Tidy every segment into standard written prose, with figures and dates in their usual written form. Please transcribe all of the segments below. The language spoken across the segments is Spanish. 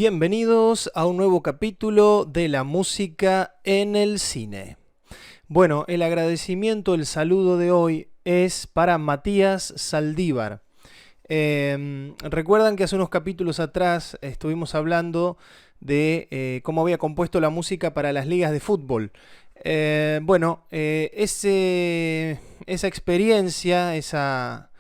Bienvenidos a un nuevo capítulo de la música en el cine. Bueno, el agradecimiento, el saludo de hoy es para Matías Saldívar. Recuerdan que hace unos capítulos atrás estuvimos hablando de cómo había compuesto la música para las ligas de fútbol. Esa experiencia, esa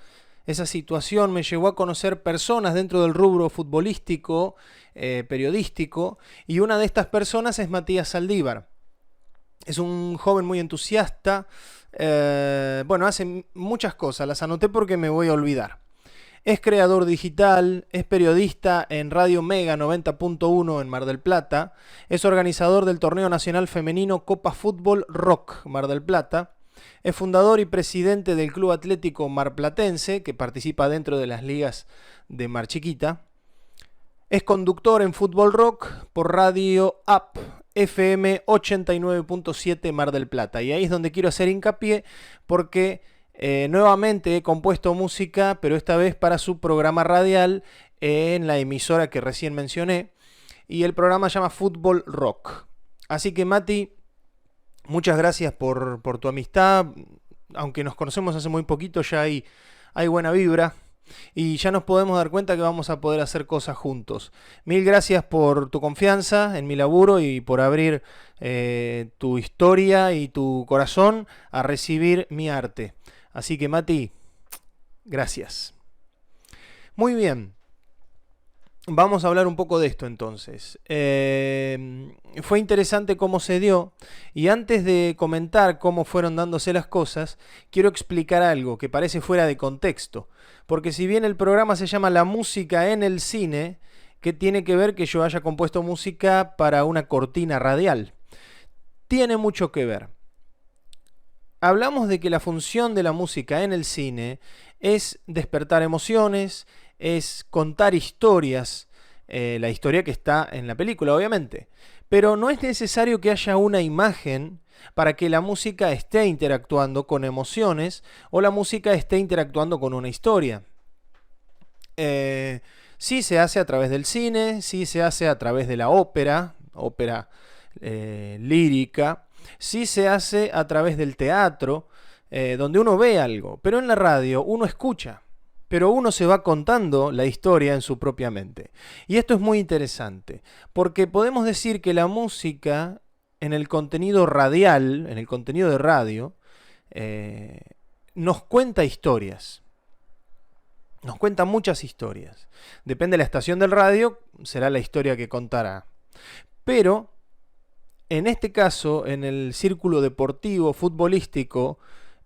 situación me llevó a conocer personas dentro del rubro futbolístico, periodístico, y una de estas personas es Matías Saldívar. Es un joven muy entusiasta, hace muchas cosas, las anoté porque me voy a olvidar. Es creador digital, es periodista en Radio Mega 90.1 en Mar del Plata, es organizador del torneo nacional femenino Copa Fútbol Rock Mar del Plata, es fundador y presidente del Club Atlético Marplatense, que participa dentro de las ligas de Mar Chiquita. Es conductor en Fútbol Rock por Radio App FM 89.7 Mar del Plata. Y ahí es donde quiero hacer hincapié porque nuevamente he compuesto música, pero esta vez para su programa radial en la emisora que recién mencioné. Y el programa se llama Fútbol Rock. Así que Mati, muchas gracias por tu amistad. Aunque nos conocemos hace muy poquito, ya hay buena vibra. Y ya nos podemos dar cuenta que vamos a poder hacer cosas juntos. Mil gracias por tu confianza en mi laburo y por abrir tu historia y tu corazón a recibir mi arte. Así que Mati, gracias. Muy bien. Vamos a hablar un poco de esto entonces. Fue interesante cómo se dio, y antes de comentar cómo fueron dándose las cosas, quiero explicar algo que parece fuera de contexto. Porque si bien el programa se llama La música en el cine, ¿qué tiene que ver que yo haya compuesto música para una cortina radial? Tiene mucho que ver. Hablamos de que la función de la música en el cine es despertar emociones, es contar historias, la historia que está en la película, obviamente. Pero no es necesario que haya una imagen para que la música esté interactuando con emociones o la música esté interactuando con una historia. Sí se hace a través del cine, sí se hace a través de la ópera lírica, sí se hace a través del teatro, donde uno ve algo, pero en la radio uno escucha. Pero uno se va contando la historia en su propia mente. Y esto es muy interesante, porque podemos decir que la música en el contenido radial, en el contenido de radio, nos cuenta historias. Nos cuenta muchas historias. Depende de la estación del radio, será la historia que contará. Pero, en este caso, en el círculo deportivo, futbolístico,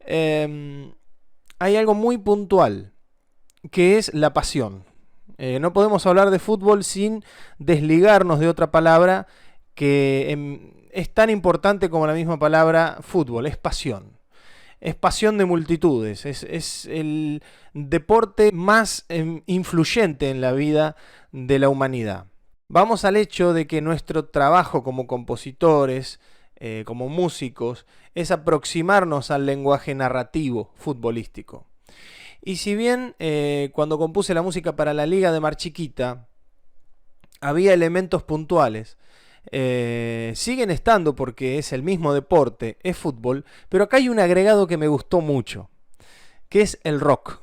hay algo muy puntual, que es la pasión. No podemos hablar de fútbol sin desligarnos de otra palabra que es tan importante como la misma palabra fútbol, es pasión. Es pasión de multitudes, es el deporte más influyente en la vida de la humanidad. Vamos al hecho de que nuestro trabajo como compositores, como músicos, es aproximarnos al lenguaje narrativo futbolístico. Y si bien cuando compuse la música para la Liga de Mar Chiquita había elementos puntuales, siguen estando porque es el mismo deporte, es fútbol, pero acá hay un agregado que me gustó mucho, que es el rock.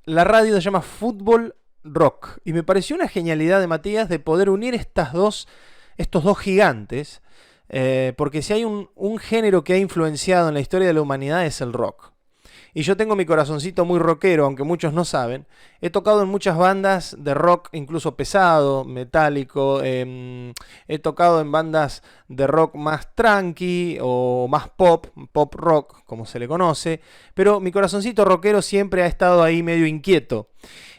La radio se llama Fútbol Rock y me pareció una genialidad de Matías de poder unir estos dos gigantes, porque si hay un género que ha influenciado en la historia de la humanidad es el rock. Y yo tengo mi corazoncito muy rockero, aunque muchos no saben. He tocado en muchas bandas de rock, incluso pesado, metálico. He tocado en bandas de rock más tranqui o más pop rock, como se le conoce. Pero mi corazoncito rockero siempre ha estado ahí medio inquieto.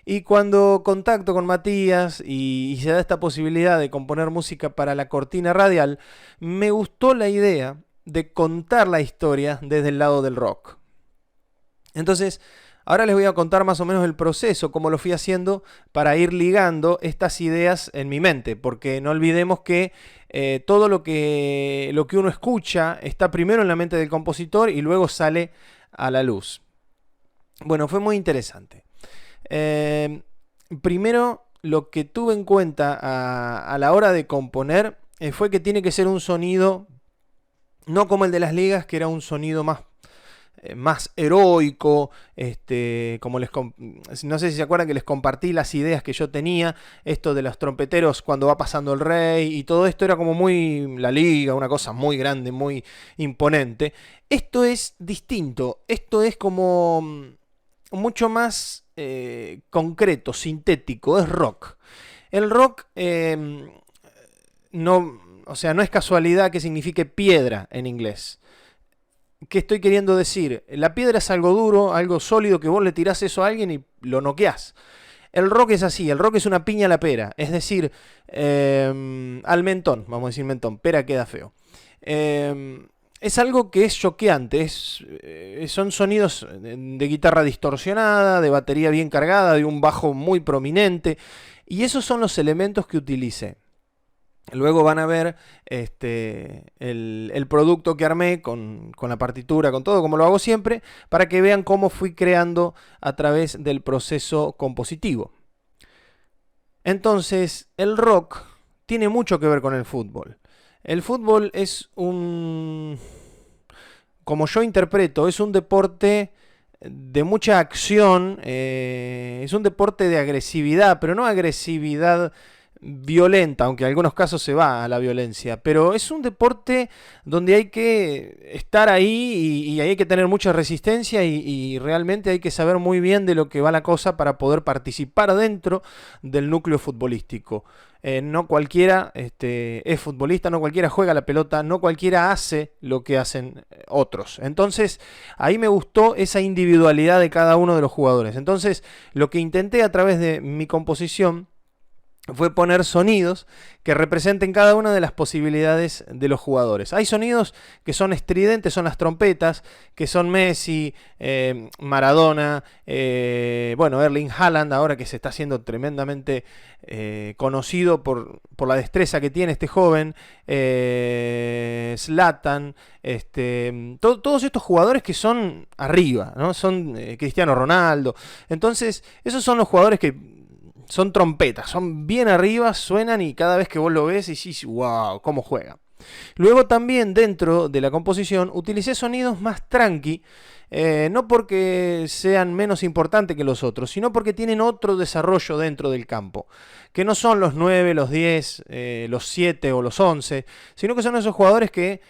Y cuando contacto con Matías y se da esta posibilidad de componer música para la cortina radial, me gustó la idea de contar la historia desde el lado del rock. Entonces, ahora les voy a contar más o menos el proceso, cómo lo fui haciendo para ir ligando estas ideas en mi mente, porque no olvidemos que todo lo que uno escucha está primero en la mente del compositor y luego sale a la luz. Bueno, fue muy interesante. Primero lo que tuve en cuenta a la hora de componer fue que tiene que ser un sonido no como el de las ligas, que era un sonido más heroico, como no sé si se acuerdan que les compartí las ideas que yo tenía, esto de los trompeteros cuando va pasando el rey y todo esto era como muy la liga, una cosa muy grande, muy imponente. Esto es distinto, esto es como mucho más concreto, sintético, es rock. El rock o sea, no es casualidad que signifique piedra en inglés. ¿Qué estoy queriendo decir? La piedra es algo duro, algo sólido, que vos le tirás eso a alguien y lo noqueás. El rock es así, el rock es una piña a la pera, es decir, al mentón, vamos a decir mentón, pera queda feo. Es algo que es choqueante, son sonidos de guitarra distorsionada, de batería bien cargada, de un bajo muy prominente, y esos son los elementos que utilicé. Luego van a ver el producto que armé con la partitura, con todo, como lo hago siempre, para que vean cómo fui creando a través del proceso compositivo. Entonces, el rock tiene mucho que ver con el fútbol. El fútbol es como yo interpreto, es un deporte de mucha acción, es un deporte de agresividad, pero no agresividad violenta, aunque en algunos casos se va a la violencia, pero es un deporte donde hay que estar ahí y hay que tener mucha resistencia y realmente hay que saber muy bien de lo que va la cosa para poder participar dentro del núcleo futbolístico. No cualquiera es futbolista, no cualquiera juega la pelota, no cualquiera hace lo que hacen otros. Entonces, ahí me gustó esa individualidad de cada uno de los jugadores. Entonces, lo que intenté a través de mi composición fue poner sonidos que representen cada una de las posibilidades de los jugadores. Hay sonidos que son estridentes, son las trompetas, que son Messi, Maradona, Erling Haaland, ahora que se está haciendo tremendamente conocido por la destreza que tiene este joven, Zlatan, todos estos jugadores que son arriba, ¿no? Son Cristiano Ronaldo. Entonces, esos son los jugadores que son trompetas, son bien arriba, suenan y cada vez que vos lo ves decís, wow, cómo juega. Luego también dentro de la composición utilicé sonidos más tranqui, no porque sean menos importantes que los otros, sino porque tienen otro desarrollo dentro del campo, que no son los 9, los 10, los 7 o los 11, sino que son esos jugadores que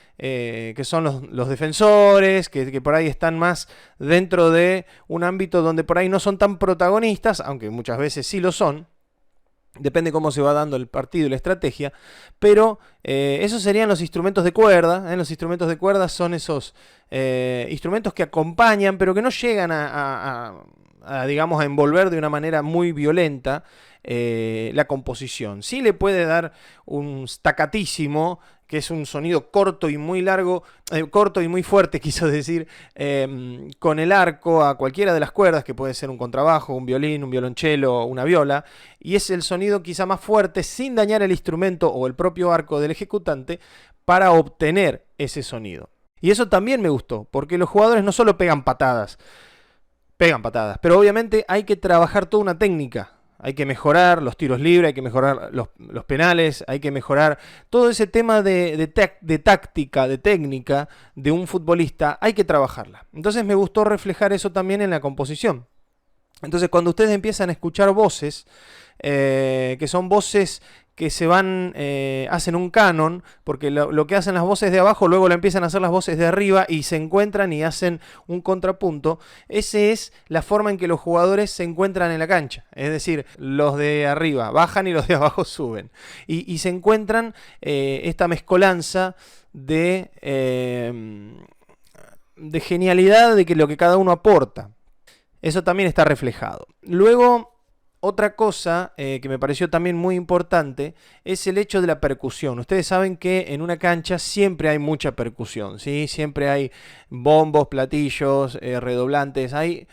son los defensores, que por ahí están más dentro de un ámbito donde por ahí no son tan protagonistas, aunque muchas veces sí lo son. Depende cómo se va dando el partido y la estrategia, pero esos serían los instrumentos de cuerda. Los instrumentos de cuerda son esos instrumentos que acompañan, pero que no llegan digamos, a envolver de una manera muy violenta la composición. Sí le puede dar un staccatísimo, que es un sonido corto y muy largo, corto y muy fuerte, quiso decir, con el arco a cualquiera de las cuerdas, que puede ser un contrabajo, un violín, un violonchelo, una viola, y es el sonido quizá más fuerte, sin dañar el instrumento o el propio arco del ejecutante, para obtener ese sonido. Y eso también me gustó, porque los jugadores no solo pegan patadas, pero obviamente hay que trabajar toda una técnica. Hay que mejorar los tiros libres, hay que mejorar los penales, hay que mejorar todo ese tema de táctica, de técnica de un futbolista, hay que trabajarla. Entonces me gustó reflejar eso también en la composición. Entonces cuando ustedes empiezan a escuchar voces, que son voces que se van, hacen un canon, porque lo que hacen las voces de abajo luego lo empiezan a hacer las voces de arriba y se encuentran y hacen un contrapunto. Esa es la forma en que los jugadores se encuentran en la cancha, es decir, los de arriba bajan y los de abajo suben, y se encuentran esta mezcolanza de genialidad de que lo que cada uno aporta. Eso también está reflejado. Luego, otra cosa que me pareció también muy importante es el hecho de la percusión. Ustedes saben que en una cancha siempre hay mucha percusión, ¿sí? Siempre hay bombos, platillos, redoblantes. Hay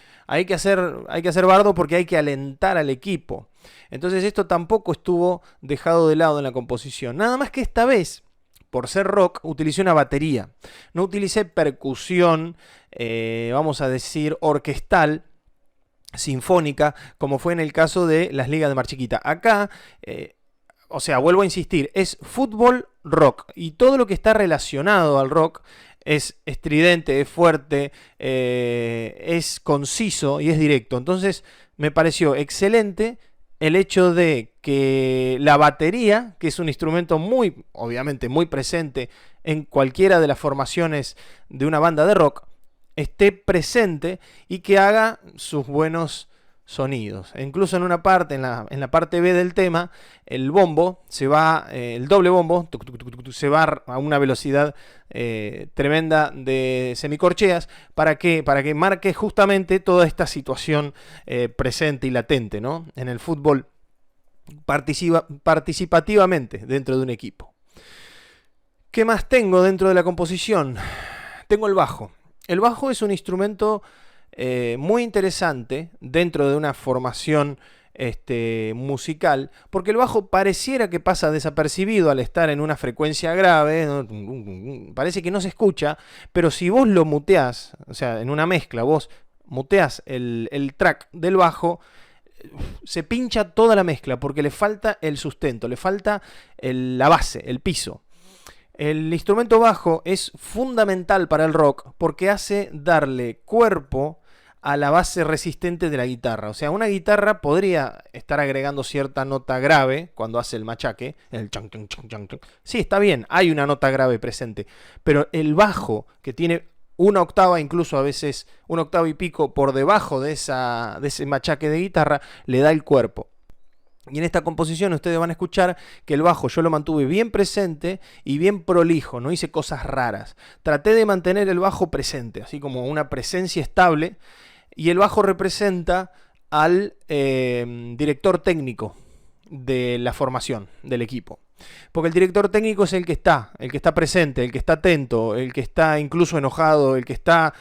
que hacer bardo porque hay que alentar al equipo. Entonces esto tampoco estuvo dejado de lado en la composición. Nada más que esta vez, por ser rock, utilicé una batería. No utilicé percusión, vamos a decir, orquestal, sinfónica, como fue en el caso de las ligas de mar chiquita. Acá, o sea, vuelvo a insistir, es fútbol rock, y todo lo que está relacionado al rock es estridente, es fuerte, es conciso y es directo. Entonces me pareció excelente el hecho de que la batería, que es un instrumento muy, obviamente, muy presente en cualquiera de las formaciones de una banda de rock, esté presente y que haga sus buenos sonidos. E incluso en una parte, en la parte B del tema, el bombo se va, el doble bombo se va a una velocidad tremenda de semicorcheas. ¿Para qué? Para que marque justamente toda esta situación presente y latente, ¿no? En el fútbol participativamente dentro de un equipo. ¿Qué más tengo dentro de la composición? Tengo el bajo. El bajo es un instrumento muy interesante dentro de una formación musical, porque el bajo pareciera que pasa desapercibido al estar en una frecuencia grave, ¿no? Parece que no se escucha, pero si vos lo muteás, o sea, en una mezcla, vos muteás el track del bajo, se pincha toda la mezcla, porque le falta el sustento, le falta la base, el piso. El instrumento bajo es fundamental para el rock porque hace darle cuerpo a la base resistente de la guitarra. O sea, una guitarra podría estar agregando cierta nota grave cuando hace el machaque, el chan, chan, chan, chan, chan. Sí, está bien, hay una nota grave presente, pero el bajo, que tiene una octava, incluso a veces una octava y pico por debajo de ese machaque de guitarra, le da el cuerpo. Y en esta composición ustedes van a escuchar que el bajo yo lo mantuve bien presente y bien prolijo, no hice cosas raras. Traté de mantener el bajo presente, así como una presencia estable, y el bajo representa al director técnico de la formación del equipo. Porque el director técnico es el que está presente, el que está atento, el que está incluso enojado, el que está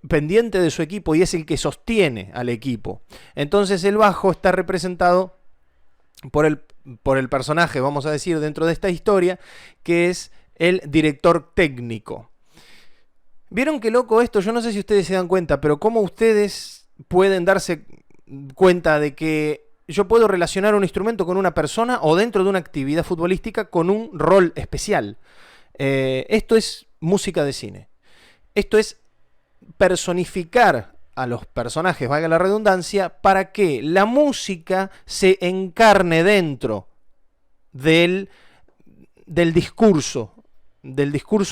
pendiente de su equipo y es el que sostiene al equipo. Entonces el bajo está representado por el personaje, vamos a decir, dentro de esta historia, que es el director técnico. ¿Vieron qué loco esto? Yo no sé si ustedes se dan cuenta, pero cómo ustedes pueden darse cuenta de que yo puedo relacionar un instrumento con una persona o dentro de una actividad futbolística con un rol especial. Esto es música de cine. Esto es personificar a los personajes, valga la redundancia, para que la música se encarne dentro del discurso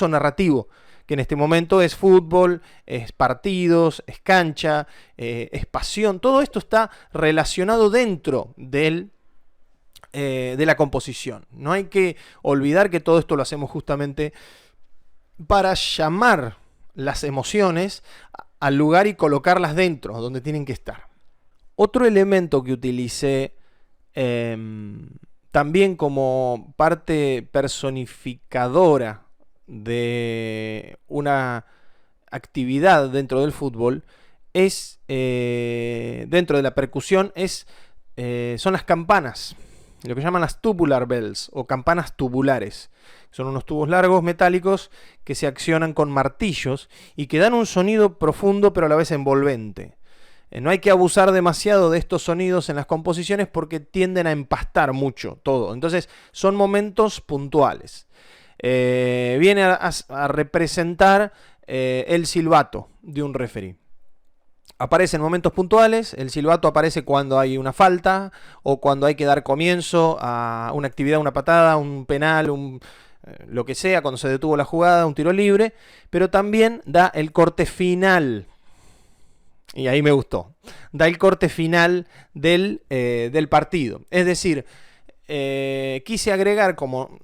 narrativo, que en este momento es fútbol, es partidos, es cancha, es pasión. Todo esto está relacionado dentro de la composición. No hay que olvidar que todo esto lo hacemos justamente para llamar las emociones al lugar y colocarlas dentro, donde tienen que estar. Otro elemento que utilicé también como parte personificadora de una actividad dentro del fútbol es dentro de la percusión son las campanas, lo que llaman las tubular bells o campanas tubulares. Son unos tubos largos metálicos que se accionan con martillos y que dan un sonido profundo pero a la vez envolvente. No hay que abusar demasiado de estos sonidos en las composiciones porque tienden a empastar mucho todo. Entonces son momentos puntuales. Viene a representar el silbato de un referee. Aparece en momentos puntuales, el silbato aparece cuando hay una falta o cuando hay que dar comienzo a una actividad, una patada, un penal, lo que sea, cuando se detuvo la jugada, un tiro libre, pero también da el corte final. Y ahí me gustó. Da el corte final del partido. Es decir, quise agregar como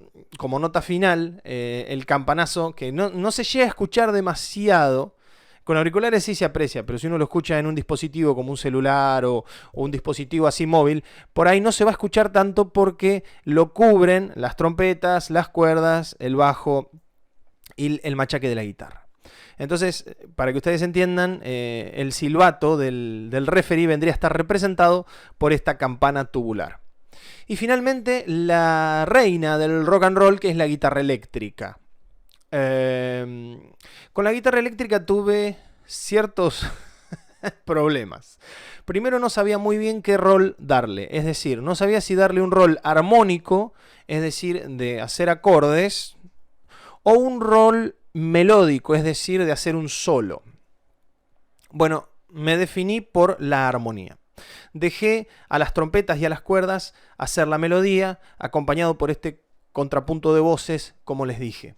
nota final el campanazo, que no se llega a escuchar demasiado. Con auriculares sí se aprecia, pero si uno lo escucha en un dispositivo como un celular o un dispositivo así móvil, por ahí no se va a escuchar tanto porque lo cubren las trompetas, las cuerdas, el bajo y el machaque de la guitarra. Entonces, para que ustedes entiendan, el silbato del referee vendría a estar representado por esta campana tubular. Y finalmente, la reina del rock and roll, que es la guitarra eléctrica. Con la guitarra eléctrica tuve ciertos Problemas. Primero no sabía muy bien qué rol darle, es decir, no sabía si darle un rol armónico, es decir, de hacer acordes, o un rol melódico, es decir, de hacer un solo. Bueno, me definí por la armonía. Dejé a las trompetas y a las cuerdas hacer la melodía, acompañado por este contrapunto de voces, como les dije.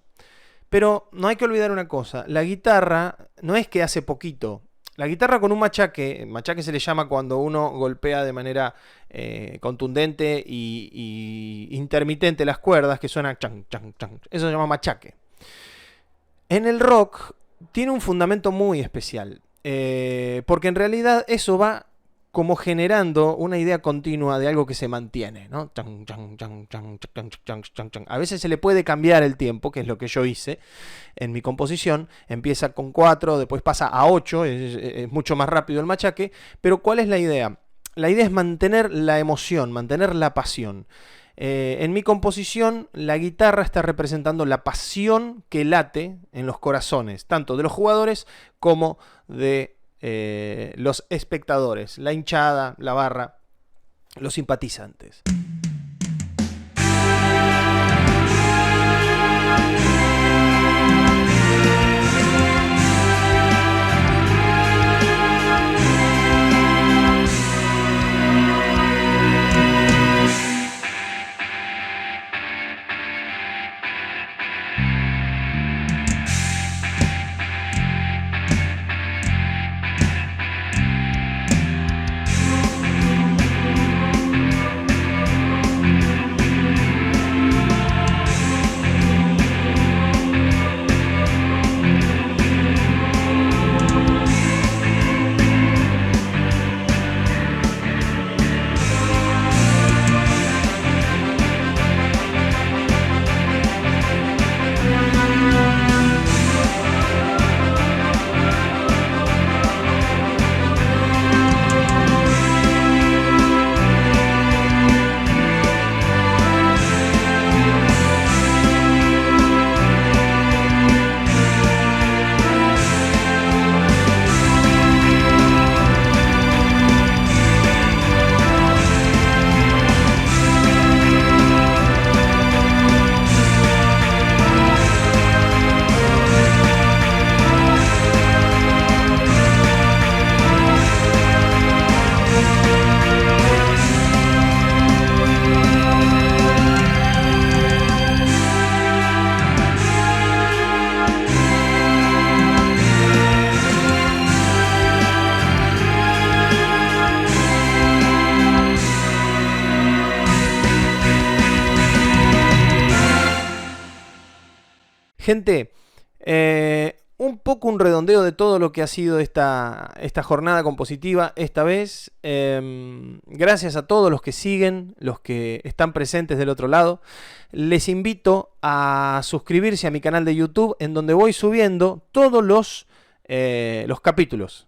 Pero no hay que olvidar una cosa, la guitarra no es que hace poquito. La guitarra con un machaque se le llama cuando uno golpea de manera contundente y intermitente las cuerdas, que suena chan, chan, chan. Eso se llama machaque. En el rock tiene un fundamento muy especial, porque en realidad eso va como generando una idea continua de algo que se mantiene, ¿no? A veces se le puede cambiar el tiempo, que es lo que yo hice en mi composición. Empieza con 4, después pasa a 8, es mucho más rápido el machaque. Pero ¿cuál es la idea? La idea es mantener la emoción, mantener la pasión. En mi composición, la guitarra está representando la pasión que late en los corazones, tanto de los jugadores como de los espectadores, la hinchada, la barra, los simpatizantes. Gente, un poco un redondeo de todo lo que ha sido esta jornada compositiva esta vez. Gracias a todos los que siguen, los que están presentes del otro lado. Les invito a suscribirse a mi canal de YouTube, en donde voy subiendo todos los capítulos.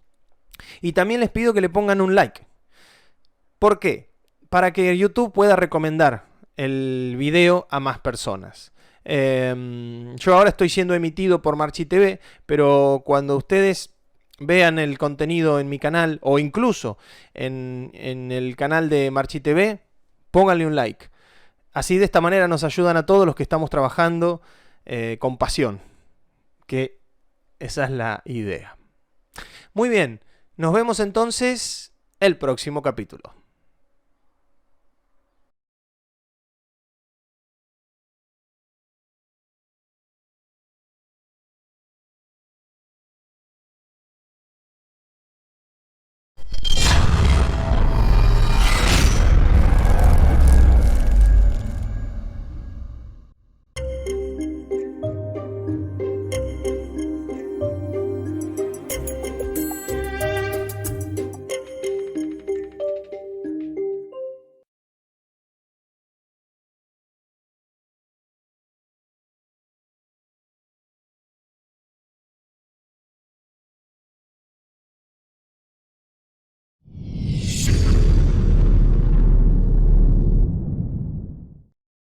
Y también les pido que le pongan un like. ¿Por qué? Para que YouTube pueda recomendar el video a más personas. Yo ahora estoy siendo emitido por Marchi TV, pero cuando ustedes vean el contenido en mi canal o incluso en el canal de Marchi TV, pónganle un like. Así de esta manera nos ayudan a todos los que estamos trabajando con pasión, que esa es la idea. Muy bien, nos vemos entonces el próximo capítulo.